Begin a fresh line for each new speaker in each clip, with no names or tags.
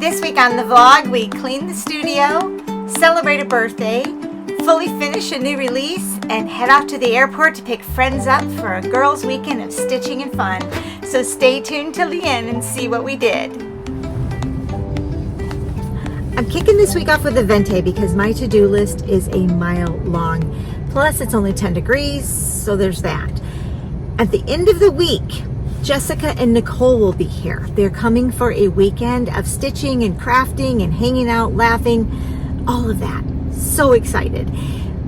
This week on the vlog, we cleaned the studio, celebrate a birthday, fully finish a new release, and head off to the airport to pick friends up for a girls' weekend of stitching and fun. So stay tuned till the end and see what we did. I'm kicking this week off with a venti because my to-do list is a mile long. Plus, it's only 10 degrees, so there's that. At the end of the week, Jessica and Nicole will be here. They're coming for a weekend of stitching and crafting and hanging out, laughing, all of that. So excited.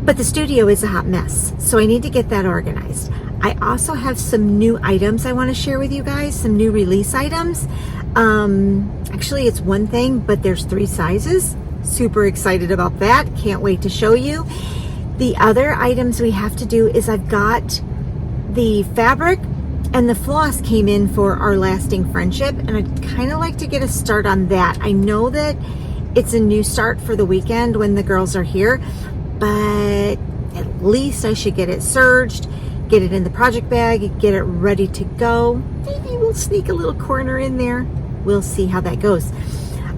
But the studio is a hot mess, so I need to get that organized. I also have some new items I want to share with you guys, some new release items. Actually, it's one thing, but there's 3 sizes. Super excited about that. Can't wait to show you. The other items we have to do is I've got the fabric and the floss came in for our lasting friendship, and I'd kind of like to get a start on that. I know that it's a new start for the weekend when the girls are here, but at least I should get it serged, get it in the project bag, get it ready to go. Maybe we'll sneak a little corner in there. We'll see how that goes.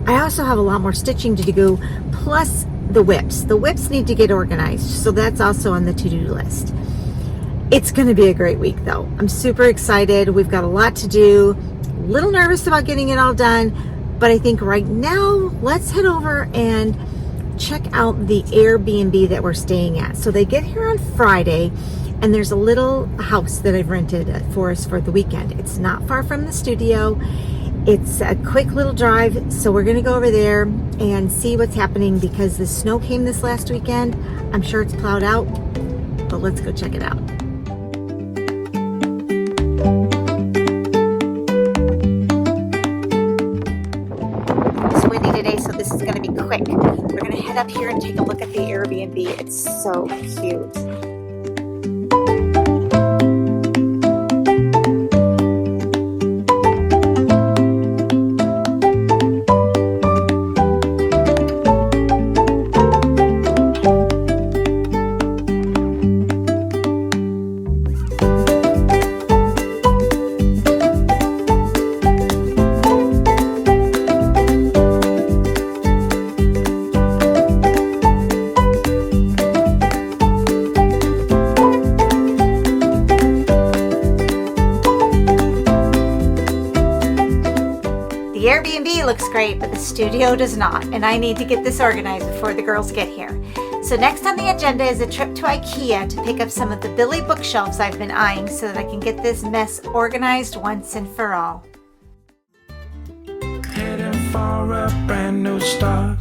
I also have a lot more stitching to do, plus the whips. The whips need to get organized, so that's also on the to-do list. It's going to be a great week, though. I'm super excited. We've got a lot to do. A little nervous about getting it all done, but I think right now, let's head over and check out the Airbnb that we're staying at. So they get here on Friday, and there's a little house that I've rented for us for the weekend. It's not far from the studio. It's a quick little drive, so we're going to go over there and see what's happening because the snow came this last weekend. I'm sure it's plowed out, but let's go check it out. It's windy today, so this is going to be quick. We're going to head up here and take a look at the Airbnb. It's so cute. The Airbnb looks great, but the studio does not, and I need to get this organized before the girls get here. So next on the agenda is a trip to Ikea to pick up some of the Billy bookshelves I've been eyeing so that I can get this mess organized once and for all.
Heading for a brand new start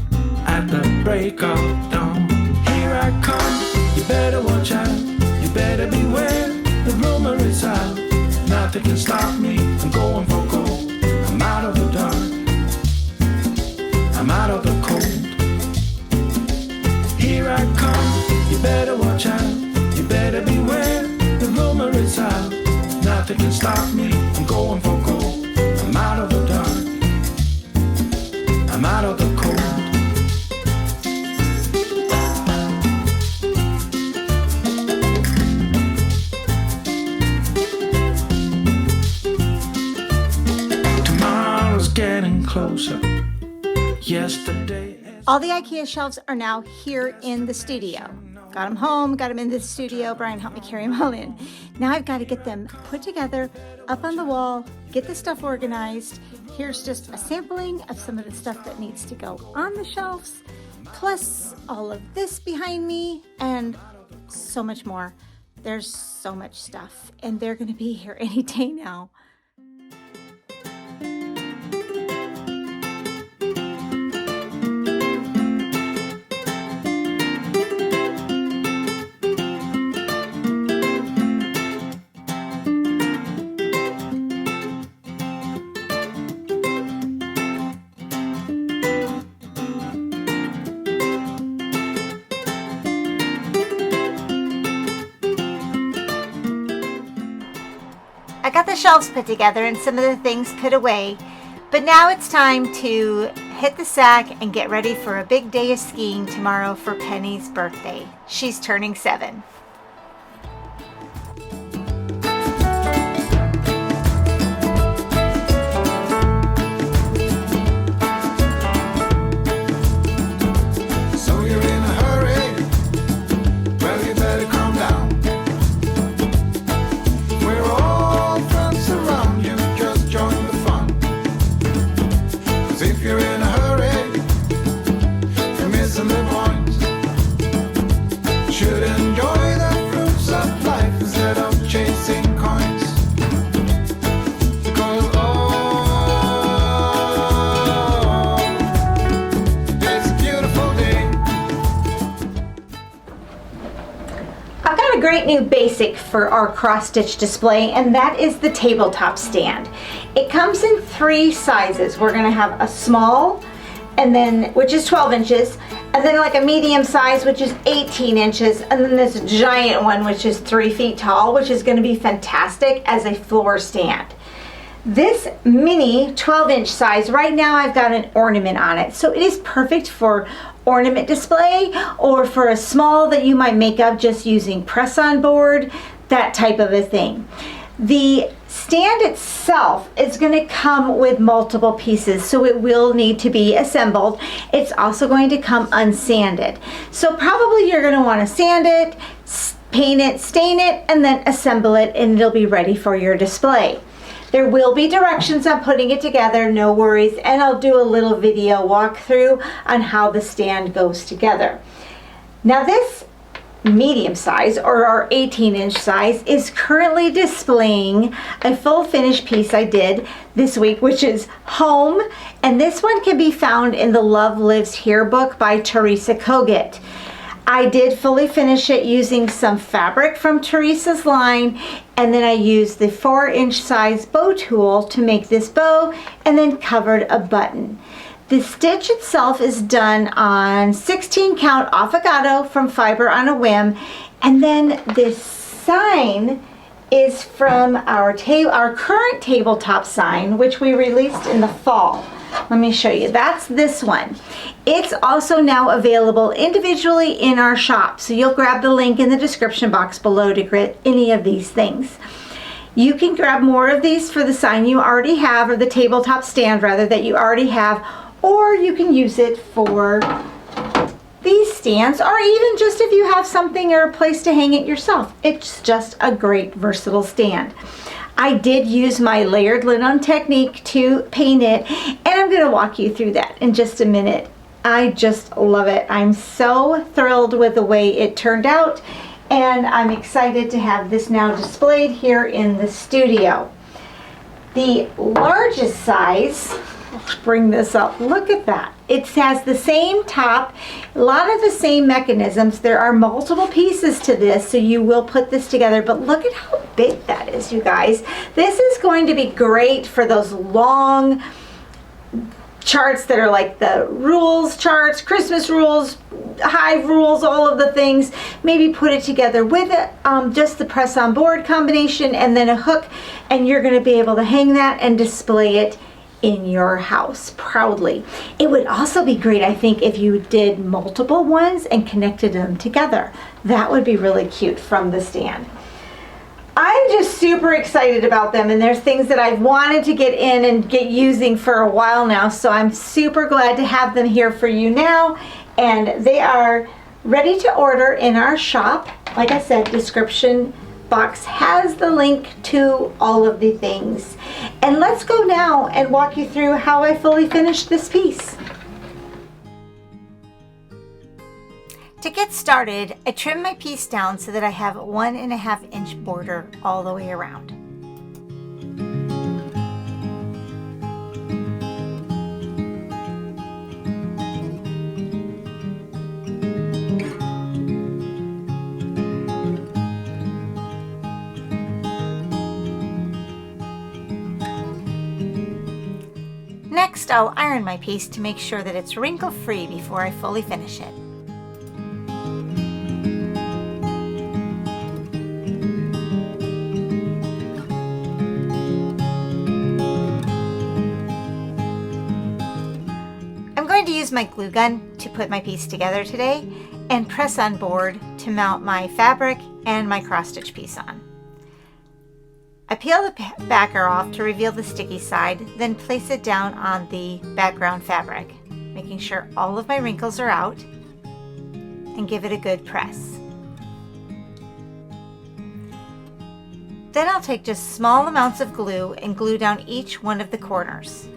at the break of dawn. Here I come, you better watch out, you better beware, the rumor is out. Nothing can stop me, I'm going for gold. I'm out of the dark, I'm out of the cold. Here I come, you better watch out, you better beware, the rumor is out. Nothing can stop me, I'm going for gold. I'm out of the dark, I'm out of the cold. Tomorrow's getting closer. Yesterday.
All the Ikea shelves are now here in the studio. Got them home, got them in the studio. Brian helped me carry them all in. Now I've got to get them put together, up on the wall, get the stuff organized. Here's just a sampling of some of the stuff that needs to go on the shelves, plus all of this behind me, and so much more. There's so much stuff, and they're going to be here any day now. I got the shelves put together and some of the things put away, but now it's time to hit the sack and get ready for a big day of skiing tomorrow for Penny's birthday. She's turning 7. great new basic for our cross-stitch display, and that is the tabletop stand. It comes in 3 sizes. We're gonna have a small, and then, which is 12 inches, and then like a medium size, which is 18 inches, and then this giant one, which is 3 feet tall, which is gonna be fantastic as a floor stand. This mini 12-inch size, right now I've got an ornament on it, so it is perfect for ornament display or for a small that you might make up just using press-on board, that type of a thing. The stand itself is going to come with multiple pieces, so it will need to be assembled. It's also going to come unsanded. So probably you're going to want to sand it, paint it, stain it, and then assemble it, and it'll be ready for your display. There will be directions on putting it together, no worries, and I'll do a little video walkthrough on how the stand goes together. Now this medium size, or our 18-inch size, is currently displaying a full finished piece I did this week, which is Home, and this one can be found in the Love Lives Here book by Teresa Kogut. I did fully finish it using some fabric from Teresa's line, and then I used the 4-inch size bow tool to make this bow, and then covered a button. The stitch itself is done on 16 count affogato from Fiber on a Whim, and then this sign is from our current tabletop sign, which we released in the fall. Let me show you. That's this one. It's also now available individually in our shop, so you'll grab the link in the description box below to get any of these things. You can grab more of these for the sign you already have, or the tabletop stand rather, that you already have, or you can use it for these stands, or even just if you have something or a place to hang it yourself. It's just a great versatile stand. I did use my layered linen technique to paint it, and I'm going to walk you through that in just a minute. I just love it. I'm so thrilled with the way it turned out, and I'm excited to have this now displayed here in the studio. The largest size, let's bring this up, look at that. It has the same top, a lot of the same mechanisms. There are multiple pieces to this, so you will put this together, but look at how big that is, you guys. This is going to be great for those long charts that are like the rules charts, Christmas rules, hive rules, all of the things. Maybe put it together with it, just the press on board combination and then a hook, and you're going to be able to hang that and display it in your house proudly. It would also be great, I think, if you did multiple ones and connected them together. That would be really cute from the stand. I'm just super excited about them, and there's things that I've wanted to get in and get using for a while now, so I'm super glad to have them here for you now, and they are ready to order in our shop. Like I said, description box has the link to all of the things. And let's go now and walk you through how I fully finished this piece. To get started, I trimmed my piece down so that I have 1.5 inch border all the way around. Next, I'll iron my piece to make sure that it's wrinkle-free before I fully finish it. I'm going to use my glue gun to put my piece together today, and press on board to mount my fabric and my cross-stitch piece on. I peel the backer off to reveal the sticky side, then place it down on the background fabric, making sure all of my wrinkles are out, and give it a good press. Then I'll take just small amounts of glue and glue down each one of the corners.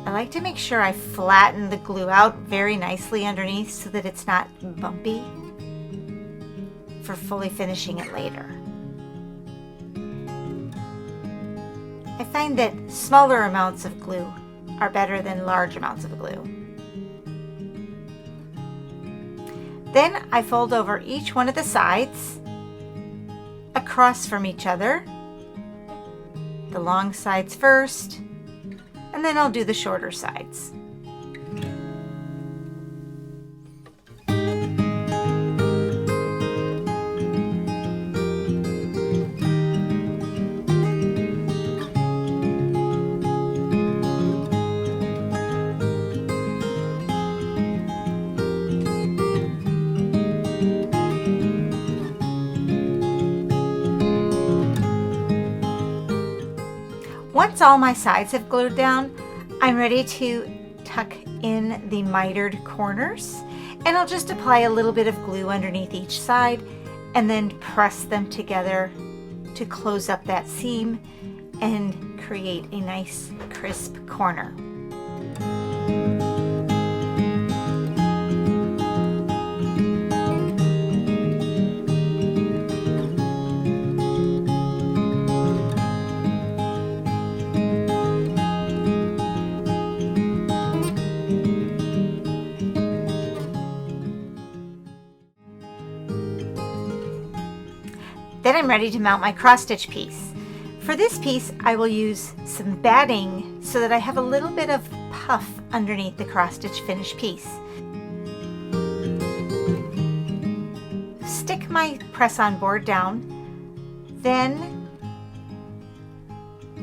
I like to make sure I flatten the glue out very nicely underneath so that it's not bumpy for fully finishing it later. I find that smaller amounts of glue are better than large amounts of glue. Then I fold over each one of the sides across from each other. The long sides first, and then I'll do the shorter sides. Once all my sides have glued down, I'm ready to tuck in the mitered corners, and I'll just apply a little bit of glue underneath each side and then press them together to close up that seam and create a nice crisp corner. Then I'm ready to mount my cross stitch piece. For this piece, I will use some batting so that I have a little bit of puff underneath the cross stitch finished piece. Stick my press-on board down, then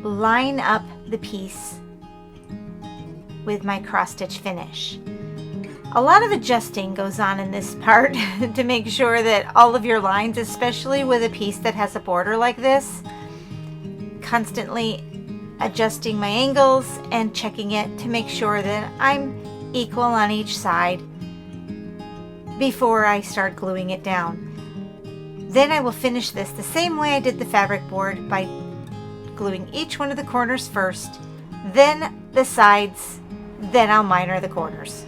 line up the piece with my cross stitch finish. A lot of adjusting goes on in this part to make sure that all of your lines, especially with a piece that has a border like this, constantly adjusting my angles and checking it to make sure that I'm equal on each side before I start gluing it down. Then I will finish this the same way I did the fabric board by gluing each one of the corners first, then the sides, then I'll miter the corners.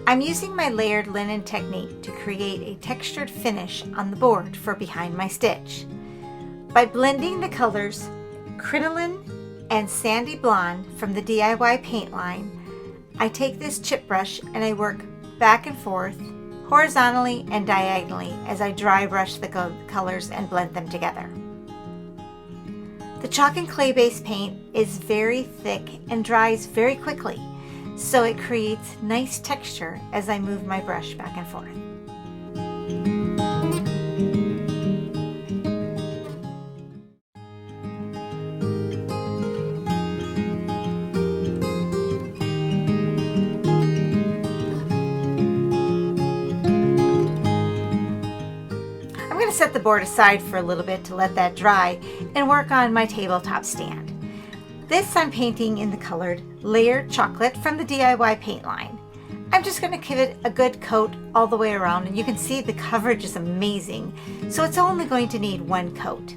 I'm using my layered linen technique to create a textured finish on the board for behind my stitch. By blending the colors crinoline and sandy blonde from the DIY paint line, I take this chip brush and I work back and forth, horizontally and diagonally as I dry brush the colors and blend them together. The chalk and clay based paint is very thick and dries very quickly, so it creates nice texture as I move my brush back and forth. I'm going to set the board aside for a little bit to let that dry and work on my tabletop stand. This I'm painting in the colored Layered Chocolate from the DIY paint line. I'm just going to give it a good coat all the way around, and you can see the coverage is amazing, so it's only going to need one coat.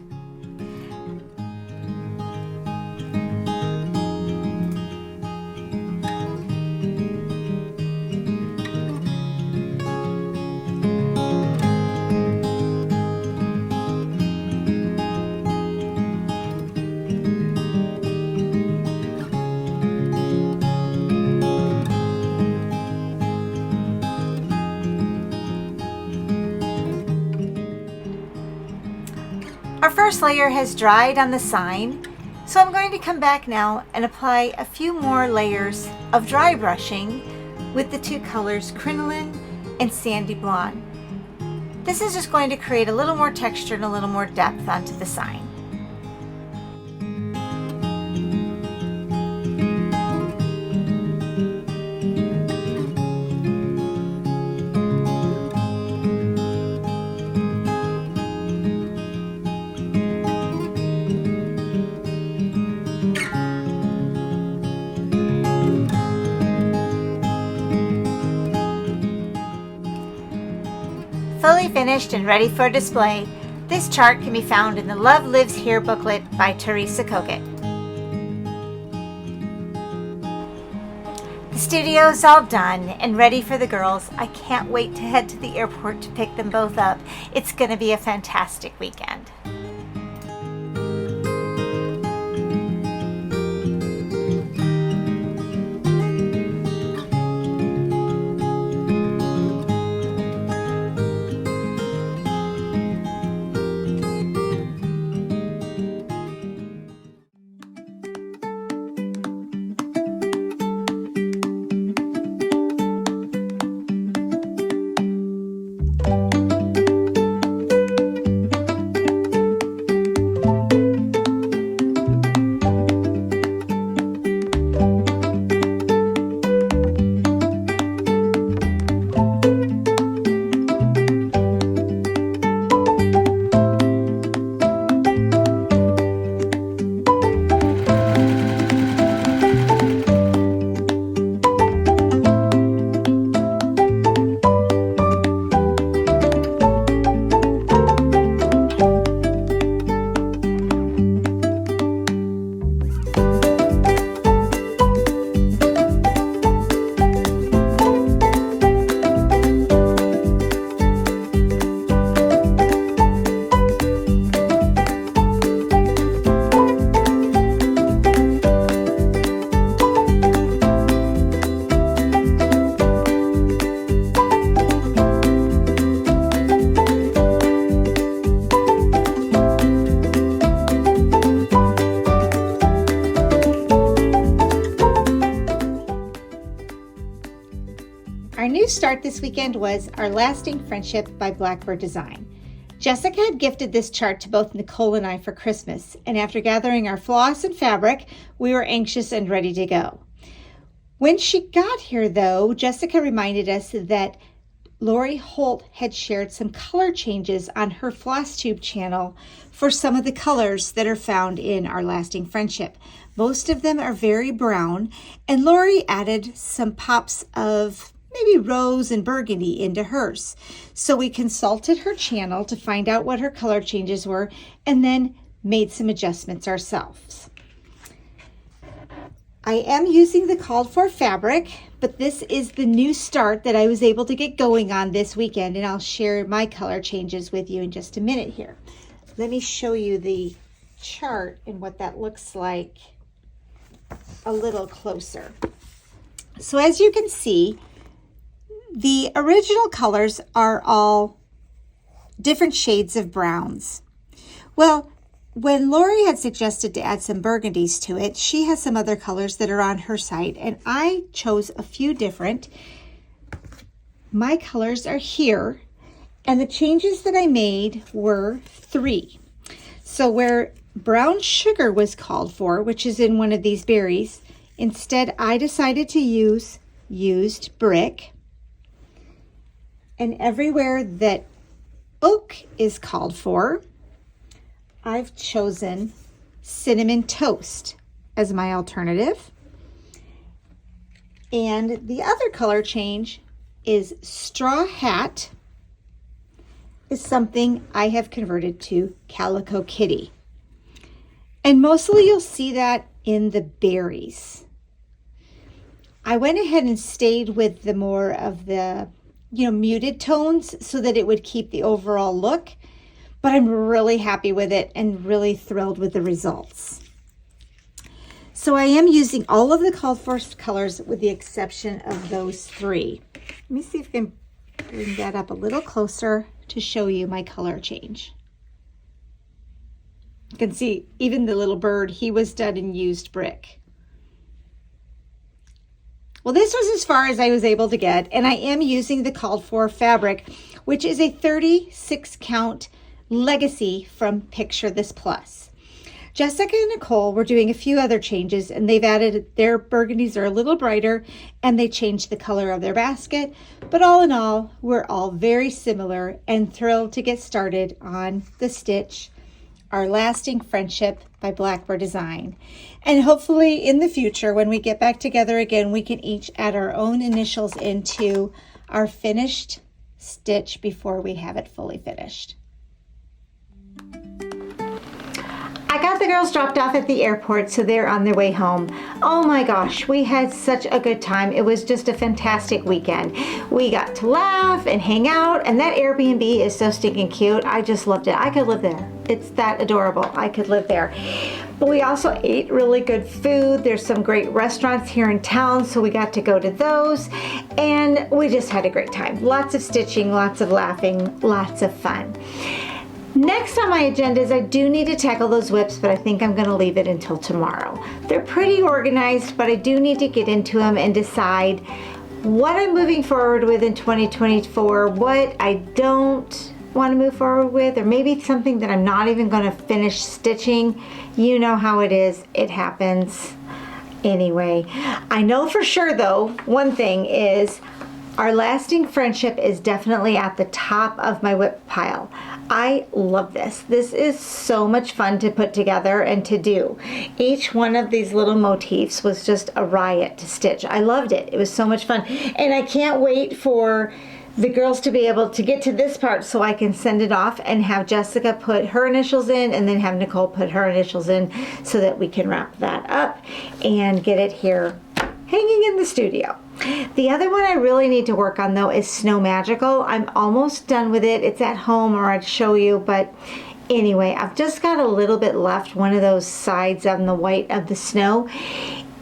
Our first layer has dried on the sign, so I'm going to come back now and apply a few more layers of dry brushing with the two colors crinoline and sandy blonde. This is just going to create a little more texture and a little more depth onto the sign. Fully finished and ready for display, this chart can be found in the Love Lives Here booklet by Teresa Kogut. The studio's all done and ready for the girls. I can't wait to head to the airport to pick them both up. It's going to be a fantastic weekend. Our new start this weekend was Our Lasting Friendship by Blackbird Design. Jessica had gifted this chart to both Nicole and I for Christmas, and after gathering our floss and fabric, we were anxious and ready to go. When she got here, though, Jessica reminded us that Lori Holt had shared some color changes on her Flosstube channel for some of the colors that are found in Our Lasting Friendship. Most of them are very brown, and Lori added some pops of maybe rose and burgundy into hers. So we consulted her channel to find out what her color changes were and then made some adjustments ourselves. I am using the called for fabric, but this is the new start that I was able to get going on this weekend, and I'll share my color changes with you in just a minute here. Let me show you the chart and what that looks like a little closer. So as you can see, the original colors are all different shades of browns. Well, when Lori had suggested to add some burgundies to it, she has some other colors that are on her site, and I chose a few different. My colors are here, and the changes that I made were 3. So where brown sugar was called for, which is in one of these berries, instead I decided to use used brick. And everywhere that oak is called for, I've chosen cinnamon toast as my alternative. And the other color change is straw hat is something I have converted to calico kitty. And mostly you'll see that in the berries. I went ahead and stayed with the more of the muted tones so that it would keep the overall look, but I'm really happy with it and really thrilled with the results. So I am using all of the called for colors with the exception of those 3. Let me see if I can bring that up a little closer to show you my color change. You can see even the little bird, he was done in used brick. Well, this was as far as I was able to get, and I am using the called for fabric, which is a 36 count legacy from Picture This Plus. Jessica and Nicole were doing a few other changes, and they've added their burgundies are a little brighter, and they changed the color of their basket. But all in all, we're all very similar and thrilled to get started on the stitch, Our Lasting Friendship by Blackbird Design. And hopefully in the future, when we get back together again, we can each add our own initials into our finished stitch before we have it fully finished. I got the girls dropped off at the airport, so they're on their way home. Oh my gosh, we had such a good time. It was just a fantastic weekend. We got to laugh and hang out, and that Airbnb is so stinking cute. I just loved it. I could live there. It's that adorable. I could live there. But we also ate really good food. There's some great restaurants here in town, so we got to go to those, and we just had a great time. Lots of stitching, lots of laughing, lots of fun. Next on my agenda is I do need to tackle those whips, but I think I'm going to leave it until tomorrow. They're pretty organized, but I do need to get into them and decide what I'm moving forward with in 2024, what I don't want to move forward with, or maybe something that I'm not even going to finish stitching. You know how it is. It happens anyway. I know for sure, though, one thing is Our Lasting Friendship is definitely at the top of my whip pile. I love this. This is so much fun to put together and to do. Each one of these little motifs was just a riot to stitch. I loved it. It was so much fun. And I can't wait for the girls to be able to get to this part so I can send it off and have Jessica put her initials in and then have Nicole put her initials in so that we can wrap that up and get it here hanging in the studio. The other one I really need to work on, though, is Snow Magical. I'm almost done with it. It's at home, or I'd show you, but anyway, I've just got a little bit left, one of those sides on the white of the snow,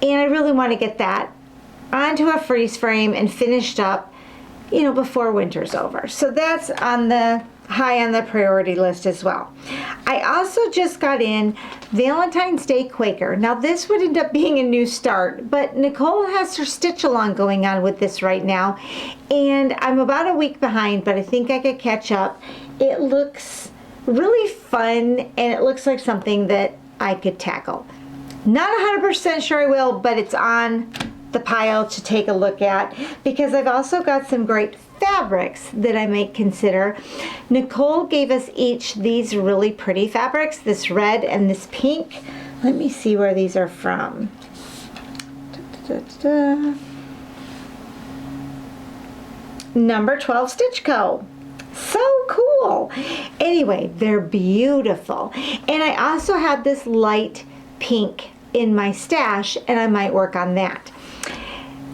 and I really want to get that onto a freeze frame and finished up, you know, before winter's over. So that's on the high on the priority list as well. I also just got in Valentine's Day Quaker. Now this would end up being a new start, but Nicole has her stitch along going on with this right now, and I'm about a week behind, but I think I could catch up. It looks really fun, and it looks like something that I could tackle. Not 100% sure I will, but it's on the pile to take a look at, because I've also got some great fabrics that I might consider. Nicole gave us each these really pretty fabrics, this red and this pink. Let me see where these are from. Number 12 Stitch Co. So cool. Anyway, they're beautiful. And I also have this light pink in my stash, and I might work on that.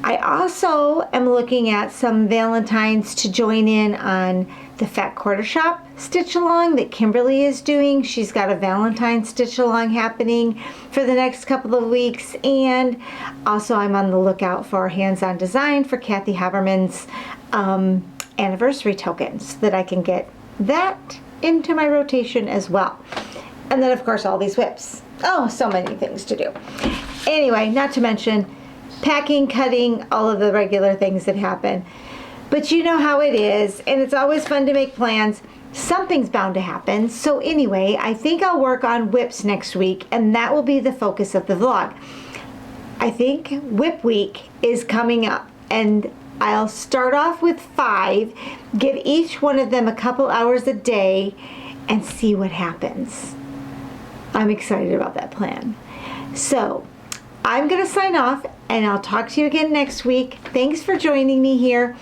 I also am looking at some Valentines to join in on the Fat Quarter Shop stitch along that Kimberly is doing. She's got a Valentine stitch along happening for the next couple of weeks, and also I'm on the lookout for hands-on design for Kathy Haberman's anniversary tokens, that I can get that into my rotation as well. And then of course all these whips. Oh, so many things to do. Anyway, not to mention packing, cutting, all of the regular things that happen. But you know how it is, and it's always fun to make plans. Something's bound to happen. So anyway, I think I'll work on whips next week, and that will be the focus of the vlog. I think Whip Week is coming up, and I'll start off with 5, give each one of them a couple hours a day, and see what happens. I'm excited about that plan. So I'm going to sign off, and I'll talk to you again next week. Thanks for joining me here.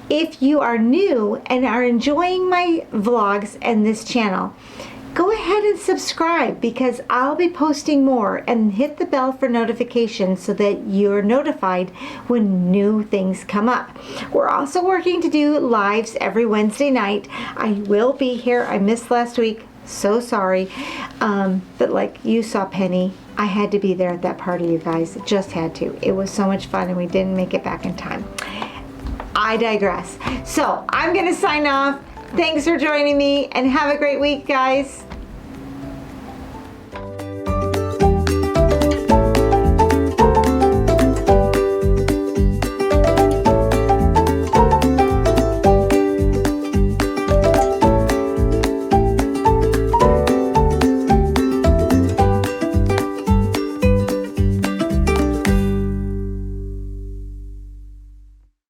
If you are new and are enjoying my vlogs and this channel, go ahead and subscribe, because I'll be posting more, and hit the bell for notifications so that you're notified when new things come up. We're also working to do lives every Wednesday night. I will be here. I missed last week. So sorry. But like you saw Penny, I had to be there at that party, you guys. Just had to. It was so much fun, and we didn't make it back in time. I digress. So I'm going to sign off. Thanks for joining me, and have a great week, guys.